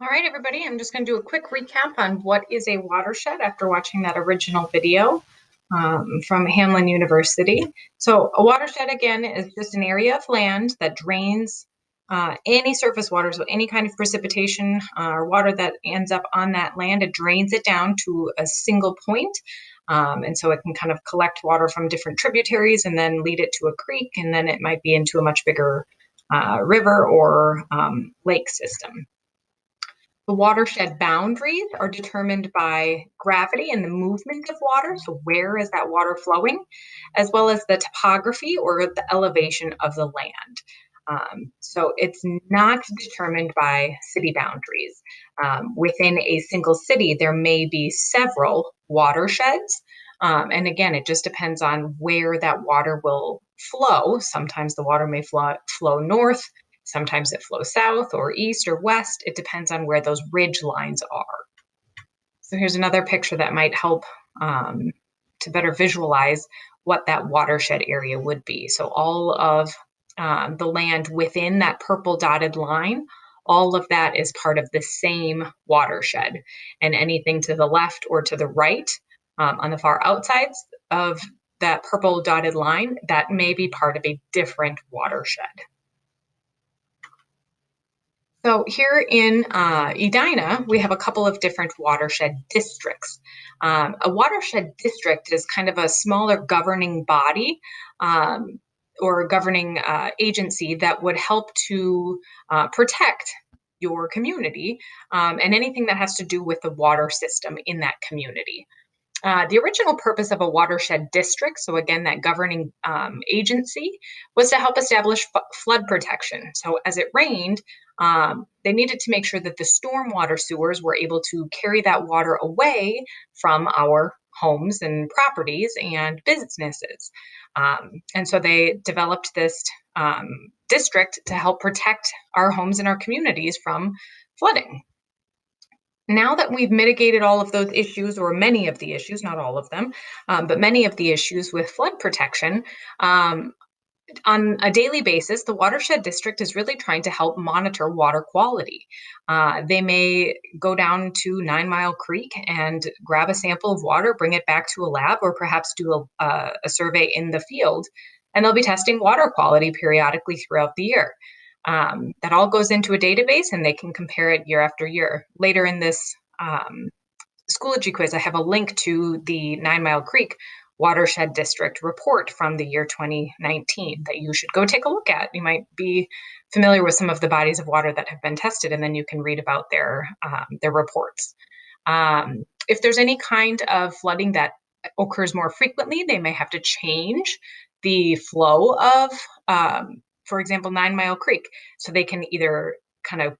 All right, everybody, I'm just going to do a quick recap on what is a watershed after watching that original video from Hamline University. So a watershed, again, is just an area of land that drains any surface water, so any kind of precipitation or water that ends up on that land, it drains it down to a single point. And so it can kind of collect water from different tributaries and then lead it to a creek, and then it might be into a much bigger river or lake system. The watershed boundaries are determined by gravity and the movement of water. So, where is that water flowing, as well as the topography or the elevation of the land. So, it's not determined by city boundaries. Within a single city, there may be several watersheds. And again, it just depends on where that water will flow. Sometimes the water may flow north. Sometimes it flows south or east or west. It depends on where those ridge lines are. So here's another picture that might help to better visualize what that watershed area would be. So all of the land within that purple dotted line, all of that is part of the same watershed. And anything to the left or to the right on the far outsides of that purple dotted line, that may be part of a different watershed. So here in Edina, we have a couple of different watershed districts. A watershed district is kind of a smaller governing body or governing agency that would help to protect your community and anything that has to do with the water system in that community. The original purpose of a watershed district, so again, that governing agency, was to help establish flood protection. So as it rained, they needed to make sure that the stormwater sewers were able to carry that water away from our homes and properties and businesses. And so they developed this district to help protect our homes and our communities from flooding. Now that we've mitigated all of those issues, or many of the issues, not all of them, but many of the issues with flood protection, on a daily basis, the watershed district is really trying to help monitor water quality. They may go down to 9 Mile Creek and grab a sample of water, bring it back to a lab, or perhaps do a survey in the field, and they'll be testing water quality periodically throughout the year. That all goes into a database and they can compare it year after year. Later in this Schoology quiz, I have a link to the 9 Mile Creek Watershed District report from the year 2019 that you should go take a look at. You might be familiar with some of the bodies of water that have been tested, and then you can read about their reports. If there's any kind of flooding that occurs more frequently, they may have to change the flow of for example, 9 Mile Creek. So they can either kind of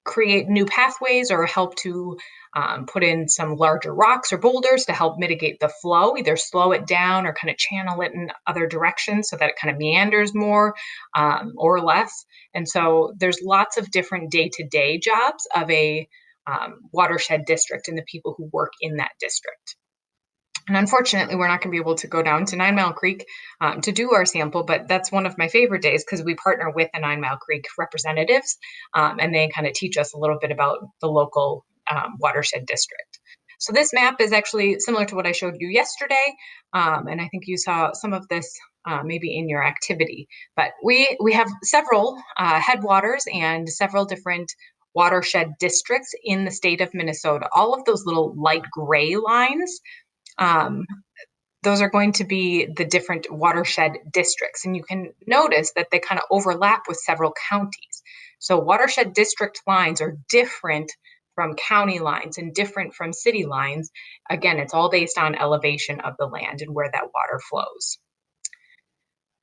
create new pathways or help to put in some larger rocks or boulders to help mitigate the flow, either slow it down or kind of channel it in other directions so that it kind of meanders more or less. And so there's lots of different day-to-day jobs of a watershed district and the people who work in that district. And unfortunately, we're not going to be able to go down to 9 Mile Creek to do our sample, but that's one of my favorite days because we partner with the 9 Mile Creek representatives and they kind of teach us a little bit about the local watershed district. So this map is actually similar to what I showed you yesterday, and I think you saw some of this maybe in your activity. But we have several headwaters and several different watershed districts in the state of Minnesota. All of those little light gray lines, those are going to be the different watershed districts. And you can notice that they kind of overlap with several counties. So watershed district lines are different from county lines and different from city lines. Again, it's all based on elevation of the land and where that water flows.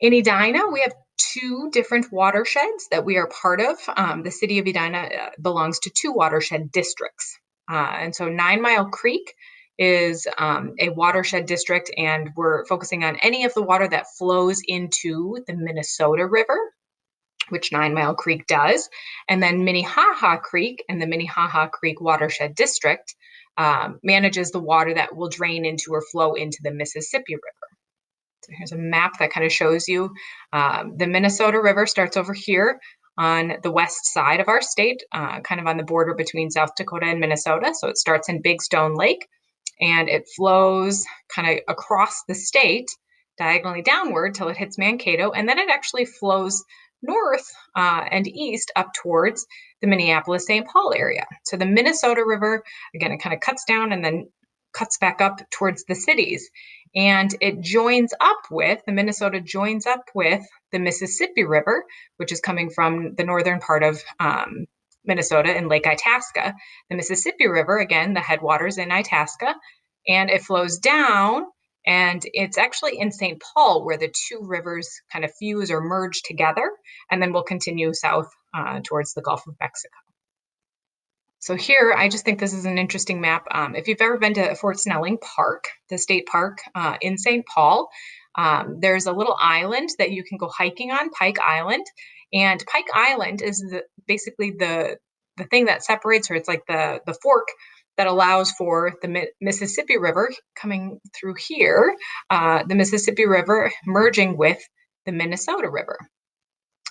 In Edina, we have two different watersheds that we are part of. The city of Edina belongs to two watershed districts. And so 9 Mile Creek is a watershed district, and we're focusing on any of the water that flows into the Minnesota River, which 9 Mile Creek does. And then Minnehaha Creek and the Minnehaha Creek Watershed District manages the water that will drain into or flow into the Mississippi River. So here's a map that kind of shows you the Minnesota River starts over here on the west side of our state, kind of on the border between South Dakota and Minnesota. So it starts in Big Stone Lake and it flows kind of across the state diagonally downward till it hits Mankato, and then it actually flows north and east up towards the Minneapolis-St. Paul area. So the Minnesota River, again, it kind of cuts down and then cuts back up towards the cities. And it joins up with, the Minnesota joins up with the Mississippi River, which is coming from the northern part of Minnesota in Lake Itasca. The Mississippi River, again, the headwaters in Itasca, and it flows down, and it's actually in St. Paul where the two rivers kind of fuse or merge together, and then we'll continue south towards the Gulf of Mexico. So here, I just think this is an interesting map. If you've ever been to Fort Snelling Park, the state park in St. Paul, there's a little island that you can go hiking on, Pike Island. And Pike Island is basically the thing that separates, or it's like the fork that allows for the Mississippi River coming through here, the Mississippi River merging with the Minnesota River.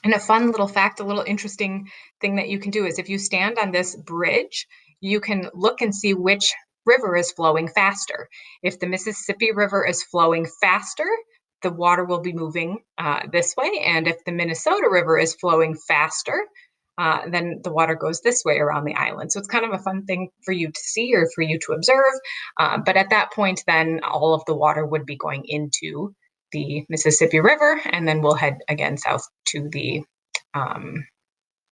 And a fun little fact, a little interesting thing that you can do is if you stand on this bridge, you can look and see which river is flowing faster. If the Mississippi River is flowing faster, the water will be moving this way. And if the Minnesota River is flowing faster, then the water goes this way around the island. So it's kind of a fun thing for you to see or for you to observe. But at that point, then all of the water would be going into the Mississippi River, and then we'll head again south to the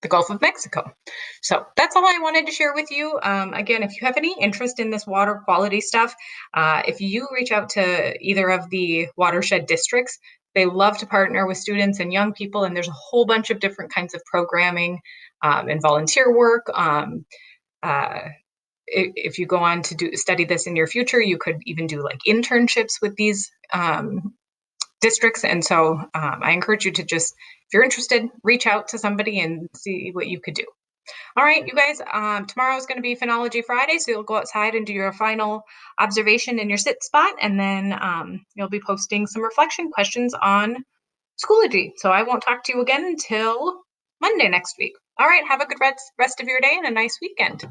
Gulf of Mexico. So that's all I wanted to share with you. Again, if you have any interest in this water quality stuff, if you reach out to either of the watershed districts, they love to partner with students and young people, and there's a whole bunch of different kinds of programming and volunteer work. If you go on to study this in your future, you could even do like internships with these districts. And so I encourage you to just, if you're interested, reach out to somebody and see what you could do. All right, you guys, tomorrow is going to be Phenology Friday, so you'll go outside and do your final observation in your sit spot, and then you'll be posting some reflection questions on Schoology. So I won't talk to you again until Monday next week. All right, have a good rest of your day and a nice weekend.